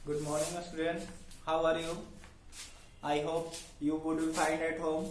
Good morning, students. How are you? I hope you would be fine at home.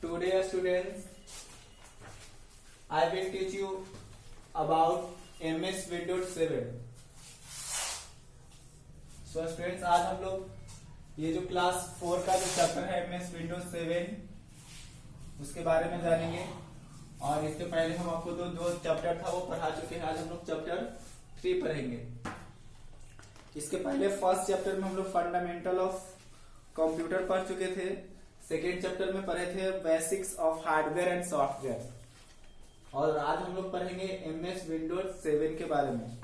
Today, students, I will teach you about MS Windows 7. So, students, आज हम लोग ये जो class 4 का जो chapter है MS Windows 7 उसके बारे में जानेंगे। और इसके पहले हम आपको दो चैप्टर था वो पढ़ा चुके हैं। आज हम लोग चैप्टर 3 पढ़ेंगे। इसके पहले फर्स्ट चैप्टर में हम लोग फंडामेंटल ऑफ कंप्यूटर पढ़ चुके थे। सेकेंड चैप्टर में पढ़े थे basics of hardware and software. और आज हम लोग पढ़ेंगे MS विंडोज 7 के बारे में।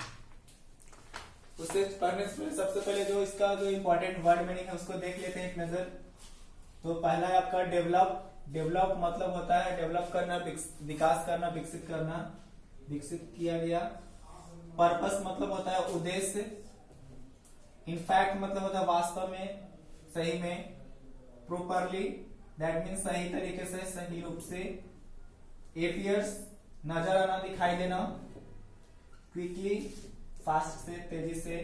उससे पढ़ने से पहले सबसे पहले जो इसका जो इम्पोर्टेंट वर्ड मीनिंग है उसको देख लेते हैं एक नजर। तो पहला है आपका डेवलप। डेवलप मतलब होता है डेवलप करना, विकास करना, विकसित करना, विकसित किया गया। पर्पस मतलब होता है उद्देश्य। इनफैक्ट मतलब होता है वास्तव में, सही में। प्रोपरली दैट मीन्स सही तरीके से, सही रूप से। एपियर्स नजर आना, दिखाई देना। क्विकली फास्ट से, तेजी से।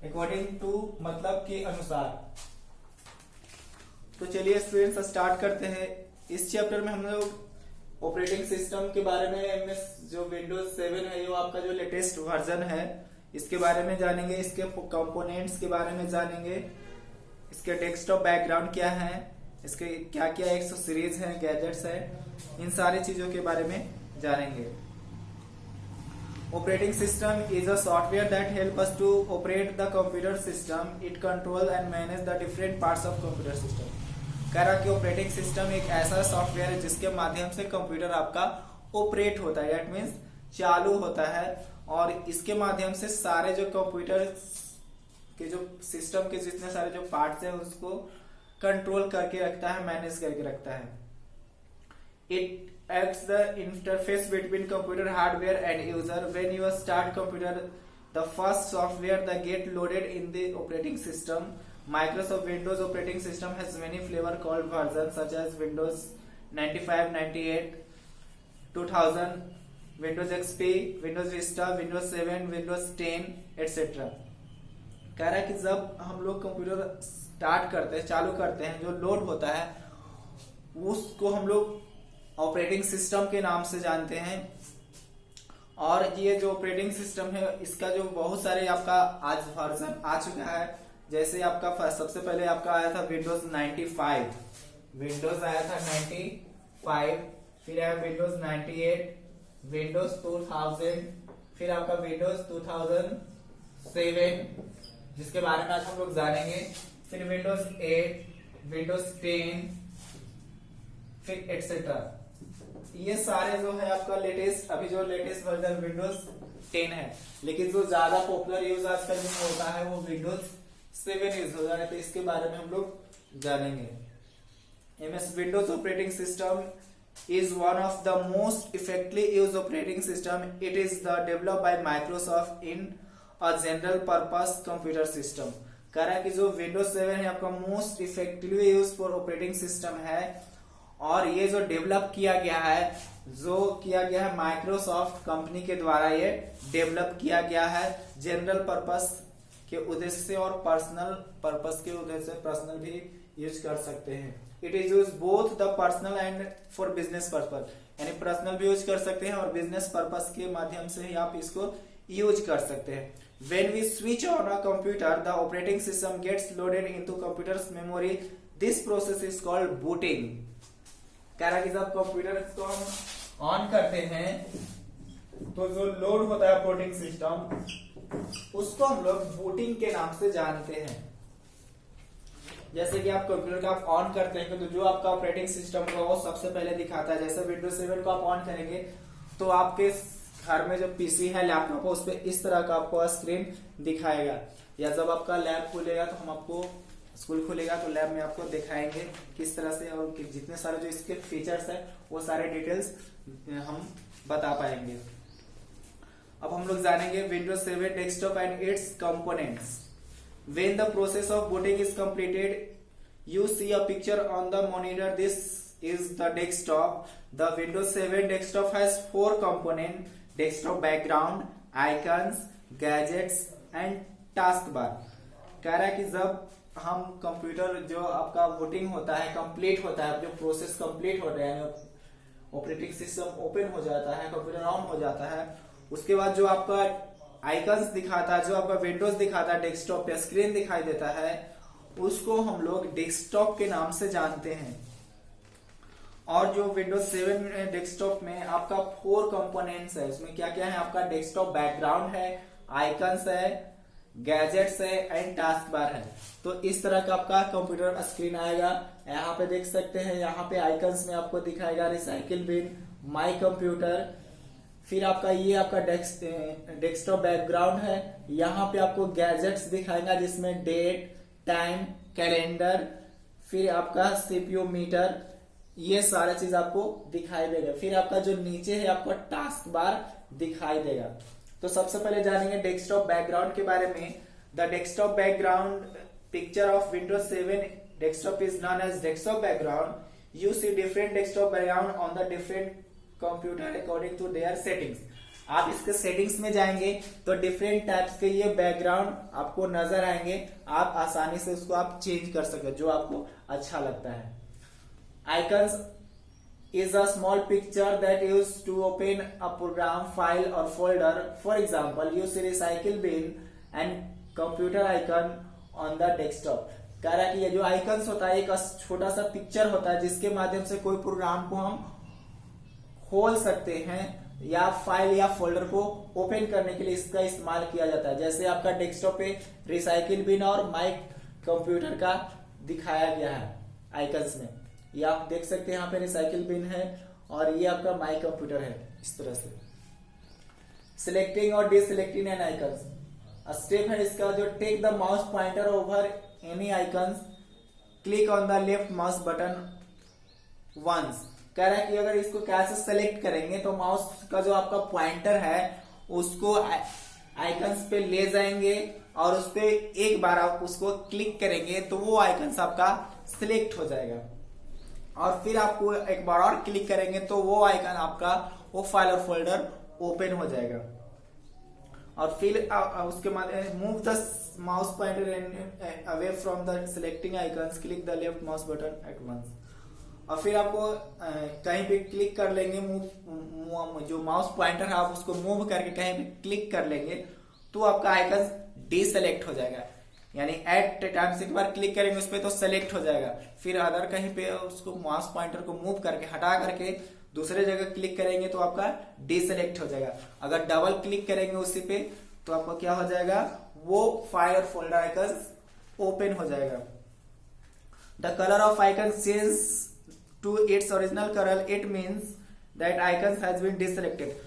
अकॉर्डिंग टू मतलब के अनुसार। तो चलिए स्टूडेंट्स स्टार्ट करते हैं। इस चैप्टर में हम लोग ऑपरेटिंग सिस्टम के बारे में MS जो विंडोज 7 है जो आपका जो लेटेस्ट वर्जन है इसके बारे में जानेंगे। इसके कंपोनेंट्स के बारे में जानेंगे। इसके डेस्कटॉप बैकग्राउंड क्या है, इसके क्या क्या एक्सेसरीज हैं, गैजेट्स हैं, इन सारी चीजों के बारे में जानेंगे। Operating system is a software that helps us to operate the computer system. It control and manage the different parts of computer system. कह रहा कि ऑपरेटिंग सिस्टम एक ऐसा सॉफ्टवेयर है जिसके माध्यम से कंप्यूटर आपका ऑपरेट होता है, दैट मीन्स चालू होता है। और इसके माध्यम से सारे जो कंप्यूटर के जो सिस्टम के जितने सारे जो पार्ट्स हैं उसको कंट्रोल करके रखता है, मैनेज करके रखता है। It acts the interface between computer hardware and user. When you start computer, the first software that get loaded in the operating system. Microsoft Windows operating system has many flavor called versions such as Windows 95, 98, 2000, Windows XP, Windows Vista, Windows 7, Windows 10, etc. कह रहा है कि जब हम लोग computer start करते हैं, चालू करते हैं, जो लोड होता है उसको हम लोग ऑपरेटिंग सिस्टम के नाम से जानते हैं। और ये जो ऑपरेटिंग सिस्टम है इसका जो बहुत सारे आपका आज वर्जन आ चुका है। जैसे आपका सबसे पहले आपका आया था विंडोज 95, विंडोज आया था 95, फिर आया विंडोज 98, विंडोज 2000, फिर आपका विंडोज 2007 जिसके बारे में आज हम लोग जानेंगे। फिर विंडोज 8, विंडोज 10, फिर एटसेट्रा। ये सारे जो है आपका लेटेस्ट, अभी जो लेटेस्ट वर्जन विंडोज 10 है। लेकिन जो ज्यादा पॉपुलर यूज आजकल में होता है वो विंडोज 7 यूज हो रहा है। तो इसके बारे में हम लोग जानेंगे। MS Windows operating system is one of the most effectively used operating system. It is the developed by Microsoft in a general purpose computer system. कह रहा है कि जो विंडोज 7 है आपका most effectively use for operating system है। और ये जो डेवलप किया गया है माइक्रोसॉफ्ट कंपनी के द्वारा ये डेवलप किया गया है जनरल पर्पस के उद्देश्य से और पर्सनल पर्पस के उद्देश्य से। पर्सनल भी यूज कर सकते हैं। It is use both the personal and for business purpose, यानी पर्सनल भी यूज कर सकते हैं और बिजनेस पर्पस के माध्यम से ही आप इसको यूज कर सकते हैं। When we switch on a computer, the operating system gets loaded into computer's memory. This process is called booting. कह रहा कि जब कंप्यूटर को हम ऑन करते हैं तो जो लोड होता है ऑपरेटिंग सिस्टम उसको हम लोग बूटिंग के नाम से जानते हैं। जैसे कि आप कंप्यूटर का आप ऑन करते हैं तो जो आपका ऑपरेटिंग सिस्टम का वो सबसे पहले दिखाता है। जैसे विंडोज 7 को आप ऑन करेंगे तो आपके घर में जो पीसी है, लैपटॉप है, उस पर इस तरह का आपको स्क्रीन दिखाएगा। या जब आपका लैब खुलेगा तो हम आपको स्कूल खुलेगा तो लैब में आपको दिखाएंगे किस तरह से, और जितने सारे जो इसके फीचर्स हैं वो सारे डिटेल्स हम बता पाएंगे। अब हम लोग जानेंगे Windows 7 desktop and its components. When the process of booting is completed you see a picture on the monitor. This is the desktop. The Windows 7 desktop has 4 component: desktop background, icons, gadgets and task bar. कह रहा है कि जब हम computer जो आपका voting होता है कंप्लीट होता है, जो प्रोसेस कंप्लीट होता है यानी ऑपरेटिंग सिस्टम ओपन हो जाता है, कंप्यूटर ऑन हो जाता है, उसके बाद जो आपका आइकन्स दिखाता है, जो आपका विंडोज दिखाता है डेस्कटॉप पे स्क्रीन दिखाई देता है, उसको हम लोग डेस्कटॉप के नाम से जानते हैं। और जो विंडोज 7 डेस्कटॉप में आपका 4 कंपोनेंट्स है, उसमें क्या क्या है, आपका डेस्कटॉप बैकग्राउंड है, आइकन्स है, गैजेट्स है एंड टास्क बार है। तो इस तरह का आपका कंप्यूटर स्क्रीन आएगा। यहाँ पे देख सकते हैं, यहाँ पे आइकन्स में आपको दिखाएगा रिसाइकिल बिन, माई कंप्यूटर, फिर आपका ये आपका डेस्कटॉप बैकग्राउंड है। यहाँ पे आपको गैजेट्स दिखाएगा जिसमें डेट, टाइम, कैलेंडर, फिर आपका सीपीयू मीटर, ये सारा चीज आपको दिखाई देगा। फिर आपका जो नीचे है आपको टास्क बार दिखाई देगा। तो सबसे पहले जानेंगे डेस्कटॉप बैकग्राउंड के बारे में। The desktop background picture of Windows 7 desktop is known as desktop background. You see different desktop background on the different computer according to their settings. आप इसके सेटिंग्स में जाएंगे तो डिफरेंट टाइप्स के ये बैकग्राउंड आपको नजर आएंगे। आप आसानी से उसको आप चेंज कर सकते, जो आपको अच्छा लगता है। Icons is a small picture that used to open a program, file or folder. For example, use recycle bin and computer icon on the desktop. कह रहा है कि ये जो आइकन्स होता है एक छोटा सा पिक्चर होता है जिसके माध्यम से कोई प्रोग्राम को हम खोल सकते हैं या फाइल या फोल्डर को ओपन करने के लिए इसका इस्तेमाल किया जाता है। जैसे आपका डेस्कटॉप पे रिसाइकिल बिन और माई कंप्यूटर का दिखाया गया है आइकन्स में। ये आप देख सकते हैं, यहाँ पे रिसाइकिल बिन है और ये आपका माई कंप्यूटर है। इस तरह से सिलेक्टिंग और डिसलेक्टिंग एन आइकन्स स्टेप है इसका, जो take the mouse pointer over any icons, click on the left mouse button once. कह रहा है कि अगर इसको कैसे सेलेक्ट करेंगे तो माउस का जो आपका पॉइंटर है उसको आइकन्स पे ले जाएंगे और उस पे एक बार आप उसको क्लिक करेंगे तो वो आइकन्स आपका सिलेक्ट हो जाएगा। और फिर आपको एक बार और क्लिक करेंगे तो वो आइकन आपका वो फाइल और फोल्डर ओपन हो जाएगा। और फिर उसके बाद move the mouse pointer away from the selecting icons, click the left mouse button at once. और फिर आपको कहीं पे क्लिक कर लेंगे, जो माउस पॉइंटर है आप उसको मूव करके कहीं पे क्लिक कर लेंगे तो आपका आइकन डिसेलेक्ट हो जाएगा। यानी एट टाइम्स एक बार क्लिक करेंगे उस पर तो सेलेक्ट हो जाएगा। फिर अगर कहीं पे उसको माउस पॉइंटर को मूव करके हटा करके दूसरे जगह क्लिक करेंगे तो आपका डिसेलेक्ट हो जाएगा। अगर डबल क्लिक करेंगे उसी पे तो आपका क्या हो जाएगा, वो फाइल और फोल्डर आइकन ओपन हो जाएगा। The colour of icon change to its original colour, it means that icon has been deselected.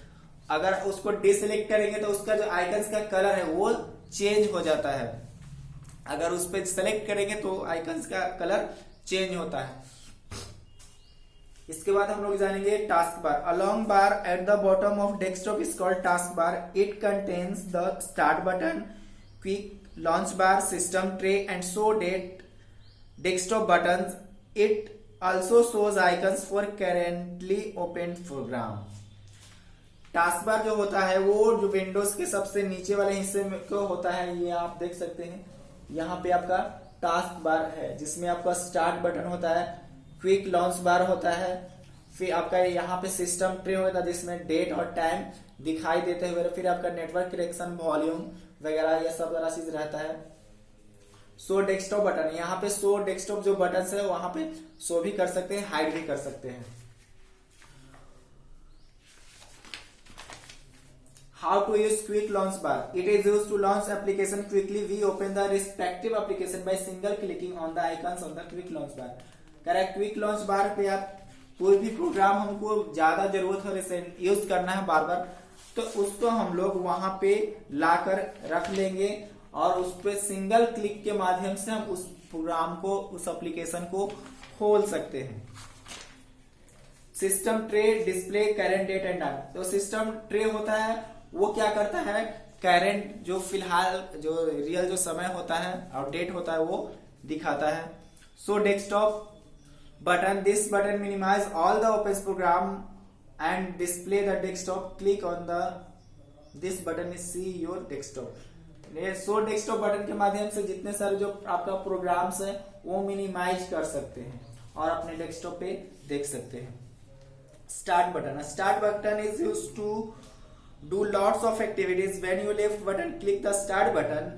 अगर उसको डिसेलेक्ट करेंगे तो उसका जो आइकन्स का कलर है वो चेंज हो जाता है। अगर उस पर सेलेक्ट करेंगे तो आइकन्स का कलर चेंज होता है। इसके बाद हम लोग जानेंगे task bar. A long bar at the bottom of desktop is called task bar. It contains the start button, quick launch bar, system tray and show date desktop button. It also shows icons for currently open program. Task bar जो होता है वो जो Windows के सबसे नीचे वाले हिस्से में को होता है, ये आप देख सकते हैं। यहाँ पे आपका टास्क बार है जिसमें आपका स्टार्ट बटन होता है, क्विक लॉन्च बार होता है, फिर आपका यहाँ पे सिस्टम ट्रे होता है जिसमें डेट और टाइम दिखाई देते हुए, फिर आपका नेटवर्क कनेक्शन, वॉल्यूम वगैरह ये सब सारा चीज रहता है। शो डेस्कटॉप बटन, यहाँ पे शो डेस्कटॉप जो बटन है वहां पे शो भी कर सकते हैं, हाइड भी कर सकते हैं। How to use quick launch bar? It is used to launch application quickly. We open the respective application by single clicking on the icons on the quick launch bar. Correct, quick launch बार पे आप कोई भी programme हमको ज्यादा जरूरत हो use करना है बार बार, तो उसको हम लोग वहां पे लाकर रख लेंगे और उस पे सिंगल क्लिक के माध्यम से हम उस प्रोग्राम को, उस एप्लीकेशन को खोल सकते हैं। System tray display current date and time. तो सिस्टम ट्रे होता है वो क्या करता है, करंट जो फिलहाल जो रियल जो समय होता है और डेट होता है वो दिखाता है। So desktop button, this button minimize all the open program and display the desktop, click on the this button is see your desktop. Show desktop button के माध्यम से जितने सारे जो आपका प्रोग्राम्स है वो मिनिमाइज कर सकते हैं और अपने डेस्कटॉप पे देख सकते हैं। Start button is used to do lots of activities. When you left button click the start button,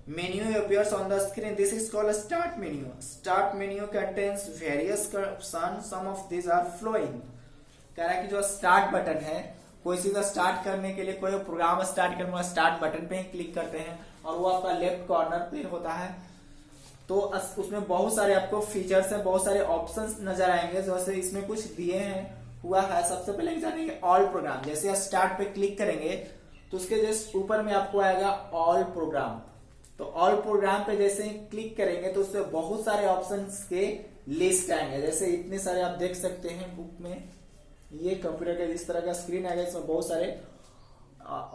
menu appears on the screen. This is called a start menu. Start menu contains various options. Some of these are flowing. कह रहा है कि जो start button है, कोई सीधा start करने के लिए कोई प्रोग्राम स्टार्ट करने वाला स्टार्ट बटन पे ही क्लिक करते हैं और वो आपका लेफ्ट कॉर्नर पे होता है। तो उसमें बहुत सारे आपको फीचर्स हैं, बहुत सारे ऑप्शंस नजर आएंगे। जैसे इसमें कुछ दिए हैं हुआ है। सबसे पहले जानेंगे ऑल प्रोग्राम। जैसे स्टार्ट पे क्लिक करेंगे तो उसके जस्ट ऊपर में आपको आएगा ऑल प्रोग्राम। तो ऑल प्रोग्राम पे जैसे ही क्लिक करेंगे तो उससे बहुत सारे ऑप्शंस के लिस्ट आएंगे। जैसे इतने सारे आप देख सकते हैं बुक में, ये कंप्यूटर का इस तरह का स्क्रीन आएगा, इसमें बहुत सारे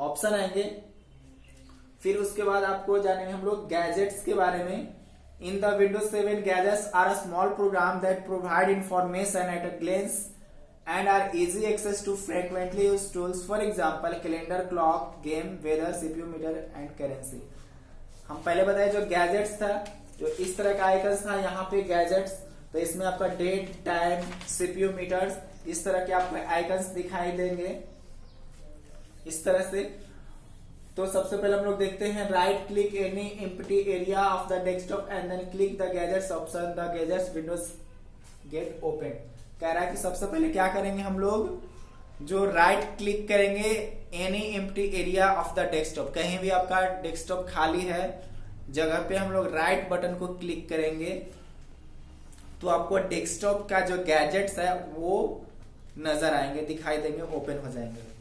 ऑप्शन आएंगे। फिर उसके बाद आपको जानेंगे हम लोग गैजेट्स के बारे में। In the Windows 7 gadgets are a small program that provide information at a glance and are easy access to frequently used tools. For example, calendar, clock, game, weather, CPU meter and currency. हम पहले बताए जो gadgets था, जो इस तरह का icons था यहाँ पे गैजेट्स, तो इसमें आपका डेट, टाइम, सीपीयू मीटर्स, इस तरह के आपको आइकन्स दिखाई देंगे इस तरह से। तो सबसे पहले हम लोग देखते हैं right click any empty area of the desktop and then click the gadgets option, the gadgets windows get open. कह रहा है कि सबसे पहले क्या करेंगे हम लोग, जो राइट क्लिक करेंगे any empty area of the desktop, कहीं भी आपका डेस्कटॉप खाली है जगह पे हम लोग राइट बटन को क्लिक करेंगे तो आपको डेस्कटॉप का जो गैजेट्स है वो नजर आएंगे, दिखाई देंगे, ओपन हो जाएंगे।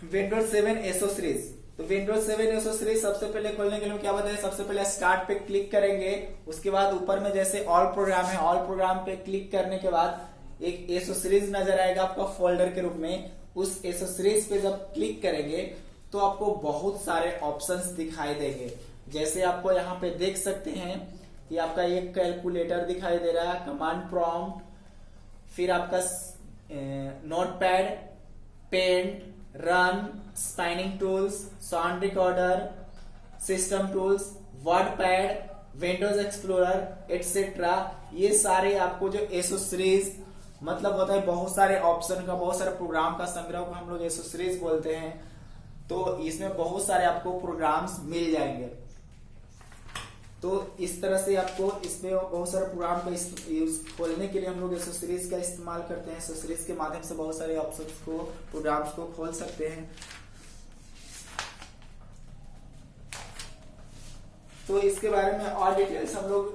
Windows 7 accessories. तो विंडोज 7 एसेसरीज सबसे पहले खोलने के लिए क्या बताया, सबसे पहले स्टार्ट पे क्लिक करेंगे, उसके बाद ऊपर में जैसे ऑल प्रोग्राम है, ऑल प्रोग्राम पे क्लिक करने के बाद एक एसेसरीज नजर आएगा आपका फोल्डर के रूप में। उस एसेसरीज पे जब क्लिक करेंगे तो आपको बहुत सारे ऑप्शंस दिखाई देंगे। जैसे आपको यहाँ पे देख सकते हैं कि आपका एक कैलकुलेटर दिखाई दे रहा है, कमांड प्रॉम्प्ट, फिर आपका notepad, paint, run, snipping tools, sound recorder, system tools, word pad, Windows Explorer etcetera. ये सारे आपको जो एसेसरीज मतलब होता है बहुत सारे ऑप्शन का, बहुत सारे प्रोग्राम का संग्रह को हम लोग एसेसरीज बोलते हैं। तो इसमें बहुत सारे आपको प्रोग्राम्स मिल जाएंगे। तो इस तरह से आपको इसमें बहुत सारे प्रोग्राम का यूज खोलने के लिए हम लोग एसेसरीज का इस्तेमाल करते हैं। एसेसरीज के माध्यम से बहुत सारे ऑप्शंस को, प्रोग्राम्स को खोल सकते हैं। तो इसके बारे में और डिटेल्स हम लोग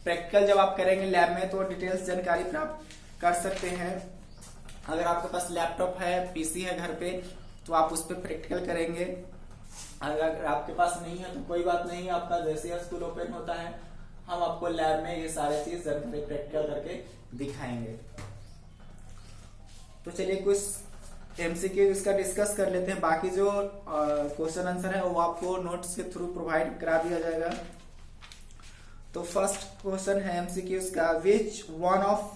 प्रैक्टिकल जब आप करेंगे लैब में तो डिटेल्स जानकारी प्राप्त कर सकते हैं। अगर आपके पास लैपटॉप है, पीसी है घर पे, तो आप उस पर प्रैक्टिकल करेंगे। अगर आपके पास नहीं है तो कोई बात नहीं, आपका जैसे स्कूल ओपन होता है हम आपको लैब में ये सारे चीज जानकारी प्रैक्टिकल करके दिखाएंगे। तो चलिए कुछ एमसीक्यू इसका डिस्कस कर लेते हैं। बाकी जो क्वेश्चन आंसर है वो आपको नोट्स के थ्रू प्रोवाइड करा दिया जाएगा। तो फर्स्ट क्वेश्चन है एमसीक्यू का, which one of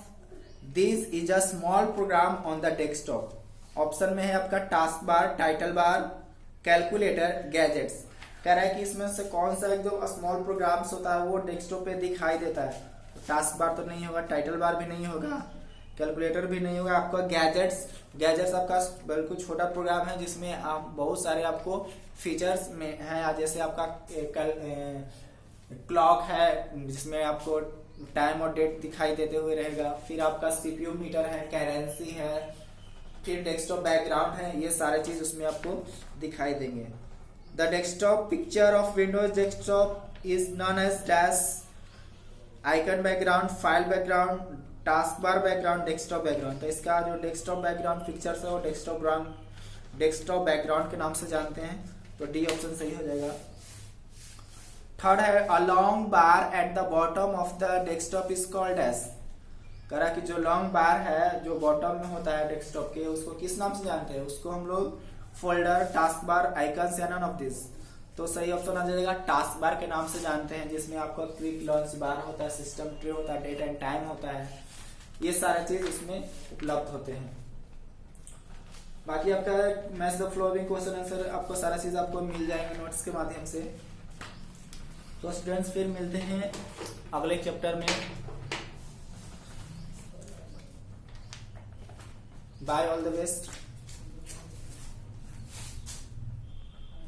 this is a small program on the desktop. Option में है आपका task bar, title bar, calculator, gadgets. कह रहा है कि इसमें से कौन सा एक जो स्मॉल प्रोग्राम्स होता है वो डेस्कटॉप पे दिखाई देता है। तो टास्क बार तो नहीं होगा, टाइटल बार भी नहीं होगा, कैलकुलेटर भी नहीं होगा। आपका गैजेट्स आपका बिल्कुल छोटा प्रोग्राम है जिसमें आप बहुत सारे आपको फीचर्स में है। जैसे आपका क्लॉक है जिसमें आपको टाइम और डेट दिखाई देते हुए रहेगा। फिर आपका सीपीयू मीटर है, करेंसी है, फिर डेस्कटॉप बैकग्राउंड है, ये सारे चीज उसमें आपको दिखाई देंगे। The desktop picture of Windows desktop is known as dash, icon background, file background, task bar background, desktop background. तो इसका जो डेस्कटॉप बैकग्राउंड पिक्चर्स है वो डेस्कटॉप बैकग्राउंड के नाम से जानते हैं। तो डी ऑप्शन सही हो जाएगा। थर्ड है a long bar at the bottom of the desktop is called edge. कह रहा कि जो लॉन्ग बार है जो बॉटम में होता है डेस्कटॉप के, उसको किस नाम से जानते हैं? उसको हम लोग फोल्डर, टास्क बार, आइकन्स या नन ऑफ दिस। तो सही ऑप्शन आ जाएगा टास्क बार के नाम से जानते हैं, जिसमें आपका क्विक लॉन्च बार होता है, सिस्टम ट्री होता है, डेट एंड टाइम होता है, ये सारे चीज इसमें उपलब्ध होते हैं। बाकी आपका match the flowing question answer आपको सारा चीज आपको मिल जाएंगे नोट्स के माध्यम से। तो स्टूडेंट्स फिर मिलते हैं अगले चैप्टर में। Bye, all the best.